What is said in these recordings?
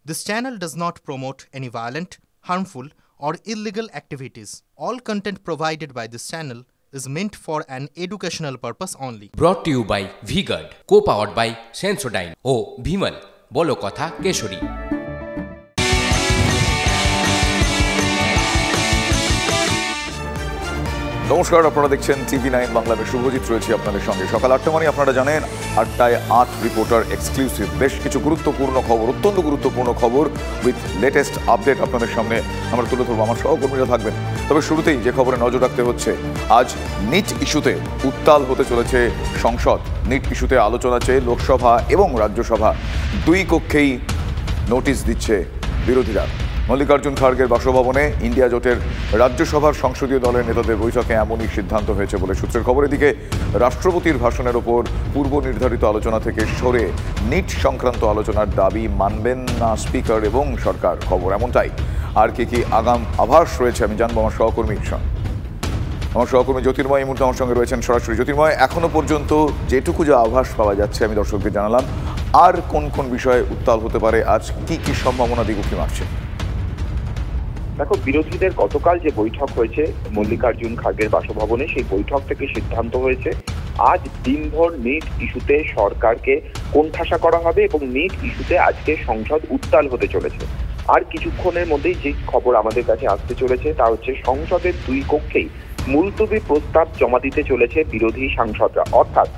This channel does not promote any violent, harmful, or illegal activities. All content provided by this channel is meant for an educational purpose only. Brought to you by V-Guard, co-powered by Sensodyne O Bimal, বলো কথা কেশরী। নমস্কার, আপনারা দেখছেন TV9 Bangla. Subhajit রয়েছে আপনাদের সঙ্গে। সকাল 8টা মানে আপনারা জানেন 8টায় 8 রিপোর্টার এক্সক্লুসিভ। বেশ কিছু গুরুত্বপূর্ণ খবর, অত্যন্ত গুরুত্বপূর্ণ খবর উইথ লেটেস্ট আপডেট আপনাদের সামনে আমরা তুলে ধরবো। আমার সহকর্মীরা থাকবেন। তবে শুরুতেই যে খবরে নজর রাখতে হচ্ছে, আজ নিট ইস্যুতে উত্তাল হতে চলেছে সংসদ। নিট ইস্যুতে আলোচনা চেয়ে লোকসভা এবং রাজ্যসভা দুই কক্ষেই নোটিশ দিচ্ছে বিরোধীরা। মল্লিকার্জুন খাড়গের বাসভবনে ইন্ডিয়া জোটের রাজ্যসভার সংসদীয় দলের নেতাদের বৈঠকে এমনই সিদ্ধান্ত হয়েছে বলে সূত্রের খবর। এদিকে রাষ্ট্রপতির ভাষণের ওপর পূর্ব নির্ধারিত আলোচনা থেকে সরে নিট সংক্রান্ত আলোচনার দাবি মানবেন না স্পিকার এবং সরকার। খবর এমনটাই। আর কি আগাম আভাস রয়েছে আমি জানবো আমার সহকর্মীর সঙ্গে। আমার সহকর্মী জ্যোতির্ময় এই মুহূর্তে আমার সঙ্গে রয়েছেন সরাসরি। জ্যোতির্ময়, এখনো পর্যন্ত যেটুকু যা আভাস পাওয়া যাচ্ছে আমি দর্শকদের জানালাম, আর কোন কোন বিষয়ে উত্তাল হতে পারে আজ, কি সম্ভাবনা দিক উঁকি মারছে? দেখো, বিরোধীদের গতকাল যে বৈঠক হয়েছে মল্লিকার্জুন খাড়গের বাসভবনে, সেই বৈঠক থেকে সিদ্ধান্ত হয়েছে আজ দিনভর নিট ইস্যুতে সরকারকে কোণঠাসা করা হবে এবং নিট ইস্যুতে আজকে সংসদ উত্তাল হতে চলেছে। আর কিছুক্ষণের মধ্যেই যে খবর আমাদের কাছে আসতে চলেছে তা হচ্ছে সংসদের দুই কক্ষেই মুলতবি প্রস্তাব জমা দিতে চলেছে বিরোধী সাংসদরা। অর্থাৎ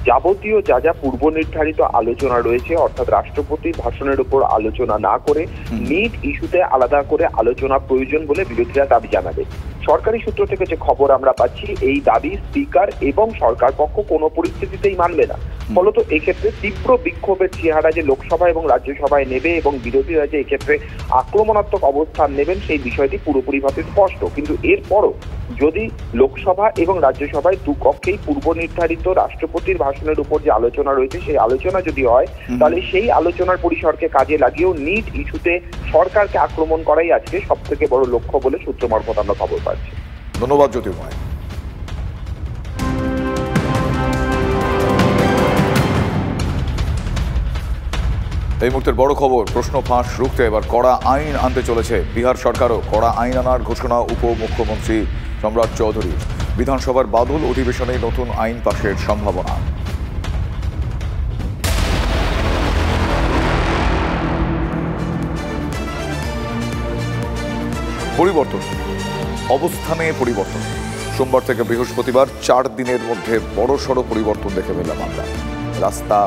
যাবতীয় যা পূর্ব নির্ধারিত আলোচনা রয়েছে, অর্থাৎ রাষ্ট্রপতির ভাষণের উপর আলোচনা না করে নিট ইস্যুতে আলাদা করে আলোচনা প্রয়োজন বলে বিরোধীরা দাবি জানাবে। সরকারি সূত্র থেকে যে খবর আমরা পাচ্ছি, এই দাবি স্পিকার এবং সরকার পক্ষ কোনো পরিস্থিতিতেই মানবে না। ফলত এক্ষেত্রে তীব্র বিক্ষোভের চেহারা যে লোকসভা এবং রাজ্যসভায় নেবে এবং বিরোধীরা যে এক্ষেত্রে আক্রমণাত্মক অবস্থান নেবেন সেই বিষয়টি পুরোপুরিভাবে স্পষ্ট। কিন্তু এরপরও যদি লোকসভা এবং রাজ্যসভায় দু কক্ষেই পূর্ব নির্ধারিত রাষ্ট্রপতির ভাষণের উপর যে আলোচনা রয়েছে সেই আলোচনা যদি হয়, তাহলে সেই আলোচনার পরিসরকে কাজে লাগিয়েও নিট ইস্যুতে সরকারকে আক্রমণ করাই আজকে সব থেকে বড় লক্ষ্য বলে সূত্র মারফত আমরা খবর পাচ্ছি। ধন্যবাদ জ্যোতির্ময়। এই মুহূর্তের বড় খবর, প্রশ্ন ফাঁস রুখতে এবার কড়া আইন আনতে চলেছে বিহার সরকারও। কড়া আইন আনার ঘোষণা উপমুখ্যমন্ত্রী সম্রাট চৌধুরী। বিধানসভার বাদল অধিবেশনে নতুন আইন পাশের সম্ভাবনা। পরিবর্তন, অবস্থানে পরিবর্তন। সোমবার থেকে বৃহস্পতিবার 4 দিনের মধ্যে বড়সড় পরিবর্তন দেখে পেলাম আমরা। রাস্তা,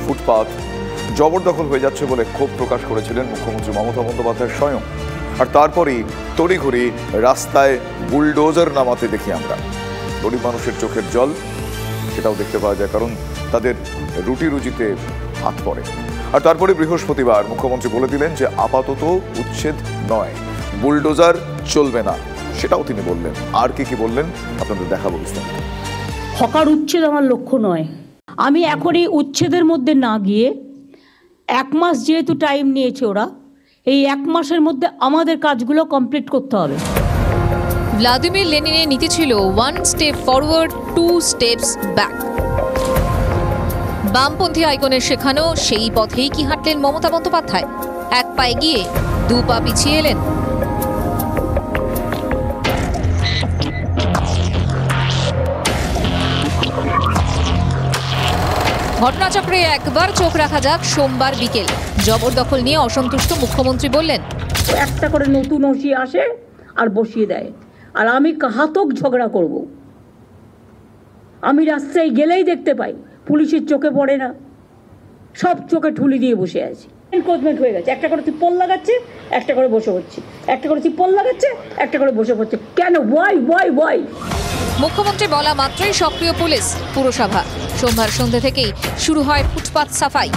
ফুটপাথ জবরদখল হয়ে যাচ্ছে বলে ক্ষোভ প্রকাশ করেছিলেন মুখ্যমন্ত্রী মমতা বন্দ্যোপাধ্যায় স্বয়ং। আর তারপরেই তড়িঘড়ি রাস্তায় বুলডোজার নামাতে দেখি আমরা। গরিব মানুষের চোখের জল সেটাও দেখতে পাওয়া যায়, কারণ তাদের রুটি রুজিতে হাত পড়ে। আর তারপরে বৃহস্পতিবার মুখ্যমন্ত্রী বলে দিলেন যে আপাতত উচ্ছেদ নয়, বুলডোজার চলবে না, সেটাও তিনি বললেন। আর কি বললেন আপনাদের দেখাবো বিস্তারিত। হকার উচ্ছেদ আমার লক্ষ্য নয়। আমি এখন এই উচ্ছেদের মধ্যে না গিয়ে 1 মাস যেহেতু টাইম নিয়েছে ওরা, এই 1 মাসের মধ্যে আমাদের কাজগুলো কমপ্লিট করতে হবে। ভ্লাদিমির লেনিনের নীতি ছিল 1 স্টেপ ফরওয়ার্ড 2 স্টেপস ব্যাক। বামপন্থী আইকনের শেখানো সেই পথেই কি হাঁটলেন মমতা বন্দ্যোপাধ্যায়? 1 পা এগিয়ে 2 পা পিছিয়ে এলেন। ঘটনাচক্রে একবার চোখ রাখা যাক সোমবার বিকেল। জবরদখল নিয়ে অসন্তুষ্ট মুখ্যমন্ত্রী বললেন, একটা করে নতুন ওসি আসে আর বসিয়ে দেয়, আর আমি কাহাতক ঝগড়া করব। আমি রাস্তায় গেলেই দেখতে পাই পুলিশের চোখে পড়ে না, সব চোখে ঠুলি দিয়ে বসে আছে। এনক্রোচমেন্ট হয়ে গেছে, একটা করে তিপ্পল লাগাচ্ছে, একটা করে বসে পড়ছে, একটা করে তিপ্পল লাগাচ্ছে, একটা করে বসে পড়ছে। কেন? ওয়াই? মুখ্যমন্ত্রী বলা মাত্রই সক্রিয় পুলিশ পুরসভা। সোমবার সন্ধ্যে থেকেই শুরু হয় ফুটপাত সাফাই।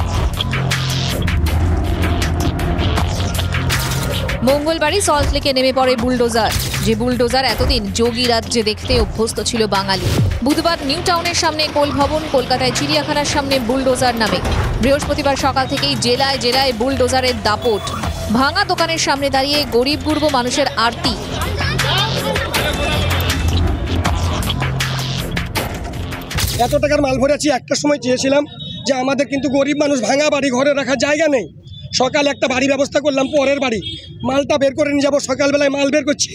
মঙ্গলবারই সল্টলেকে নেমে পড়ে বুলডোজার, যে বুলডোজার এতদিন যোগী রাজ্যে দেখতে অভ্যস্ত ছিল বাঙালি। বুধবার নিউ টাউনের সামনে কোল ভবন, কলকাতায় চিড়িয়াখানার সামনে বুলডোজার নামে। বৃহস্পতিবার সকাল থেকেই জেলায় জেলায় বুলডোজারের দাপট। ভাঙা দোকানের সামনে দাঁড়িয়ে গরিব গুরব মানুষের আরতি। এত টাকার মাল ভরেছি, একটা সময় চেয়েছিলাম যে আমাদের কিন্তু গরিব মানুষ, ভাঙা বাড়ি ঘরে রাখার জায়গা নেই, সকালে একটা বাড়ি ব্যবস্থা করলাম, পরের বাড়ি মালটা বের করে নিয়ে যাবো, সকালবেলায় মাল বের করছি,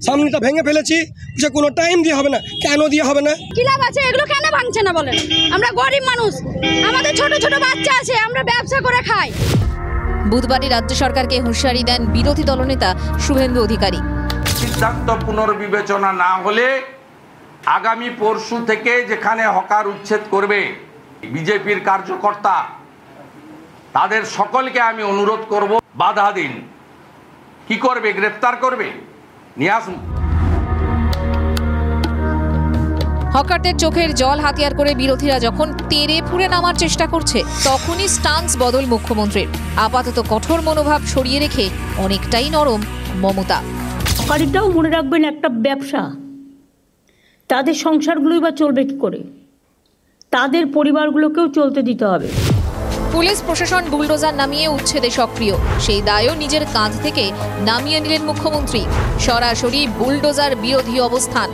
সামনেটা ভেঙে ফেলেছি, যে কোনো টাইম দিয়ে হবে না। কেন দিয়ে হবে না? কি লাভ আছে? এগুলো কেন ভাঙছে না বলেন? আমরা গরিব মানুষ, আমাদের ছোট ছোট বাচ্চা আছে, আমরা ব্যবসা করে খাই। বুধবারই রাজ্য সরকারকে হুঁশিয়ারি দেন বিরোধী দলনেতা শুভেন্দু অধিকারী। সিদ্ধান্ত পুনর্বিবেচনা না হলে আগামী পরশু থেকে যেখানে হকার উচ্ছেদ করবে বিজেপির কার্যকর্তা, তাদের সকলকে আমি অনুরোধ করব, বাধা দিন। কি করবে? গ্রেফতার করবে, নিয়ে আসুন। হকারদের চোখের জল হাতিয়ার করে বিরোধীরা যখন তেড়ে ফুঁড়ে নামার চেষ্টা করছে, তখনই স্টান্স বদল মুখ্যমন্ত্রীর। আপাতত কঠোর মনোভাব সরিয়ে রেখে অনেকটাই নরম মমতা। হকারিটাও মনে রাখবেন একটা ব্যবসা, তাদের সংসারগুলোই বা চলবে কি করে, তাদের পরিবারগুলোকেও চলতে দিতে হবে। পুলিশ প্রশাসন বুলডোজার নামিয়ে উচ্ছেদে সক্রিয়, সেই দায়ও নিজের কাঁধ থেকে নামিয়ে নিলেন মুখ্যমন্ত্রী। সরাসরি বুলডোজার বিরোধী অবস্থান।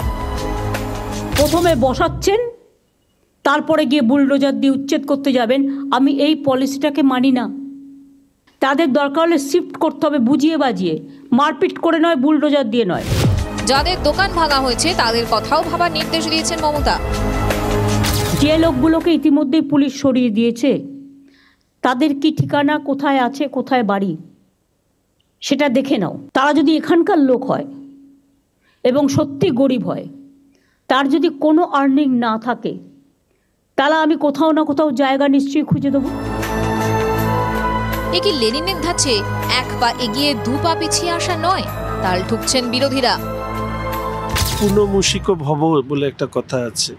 প্রথমে বসাচ্ছেন, তারপরে গিয়ে বুলডোজার দিয়ে উচ্ছেদ করতে যাবেন। আমি এই পলিসিটাকে মানি না। তাদের দরকার হলে শিফট করতে হবে বুঝিয়ে বাজিয়ে, মারপিট করে নয়, বুলডোজার দিয়ে নয়। যাদের দোকান ভাঙা হয়েছে তাদের কথাও ভাবার নির্দেশ দিয়েছেন মমতা। যে লোকগুলোকে ইতিমধ্যেই পুলিশ সরিয়ে দিয়েছে, তাদের কি ঠিকানা, কোথায় আছে, কোথায় বাড়ি, সেটা দেখে নাও। তারা যদি এখানকার লোক হয় এবং সত্যি গরিব হয়, তার যদি কোনো আর্নিং না থাকে, তাহলে আমি কোথাও না কোথাও জায়গা নিশ্চয়ই খুঁজে দেবো। এ কি লেনিনের ধাঁচে এক পা এগিয়ে দু পা পিছিয়ে আসা নয়? তাল ঠুকছেন বিরোধীরা। পুনমূষিক ভব বলে একটা কথা আছে।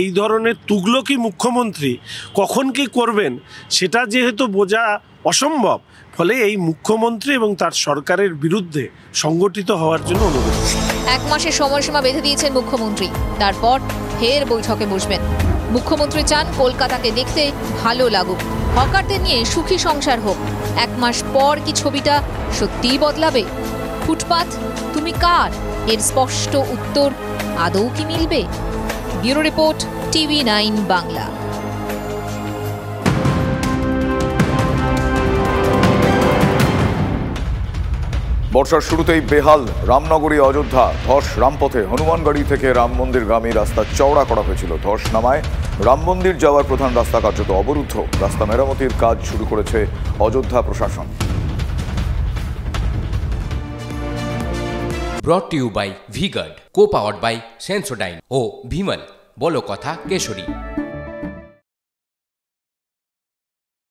এই ধরনের তুগলকি মুখ্যমন্ত্রী কখন কি করবেন সেটা যেহেতু বোঝা অসম্ভব, ফলে এই মুখ্যমন্ত্রী এবং তার সরকারের বিরুদ্ধে সংগঠিত হওয়ার জন্য অনুরোধ। এক মাসের সময়সীমা বেঁধে দিয়েছেন মুখ্যমন্ত্রী, তারপর ফের বৈঠকে বসবেন। মুখ্যমন্ত্রী চান কলকাতাকে দেখতে ভালো লাগুক, হকারদের নিয়ে সুখী সংসার হোক। এক মাস পর কি ছবিটা সত্যিই বদলাবে? ফুটপাত তুমি কার, এর স্পষ্ট উত্তর আদৌ কি মিলবে? Bureau report, TV9 Bangla. বর্ষার শুরুতেই বেহাল রামনগরী অযোধ্যা। ধস রামপথে হনুমানগাড়ি থেকে রাম মন্দিরগামী রাস্তা চওড়া করা হয়েছিল। ধস নামায় রাম মন্দির যাওয়ার প্রধান রাস্তা কার্যত অবরুদ্ধ। রাস্তা মেরামতির কাজ শুরু করেছে অযোধ্যা প্রশাসন। Brought to you by V-Guard, co-powered by Sensodyne O Vimal, বলো কথা কেশরী।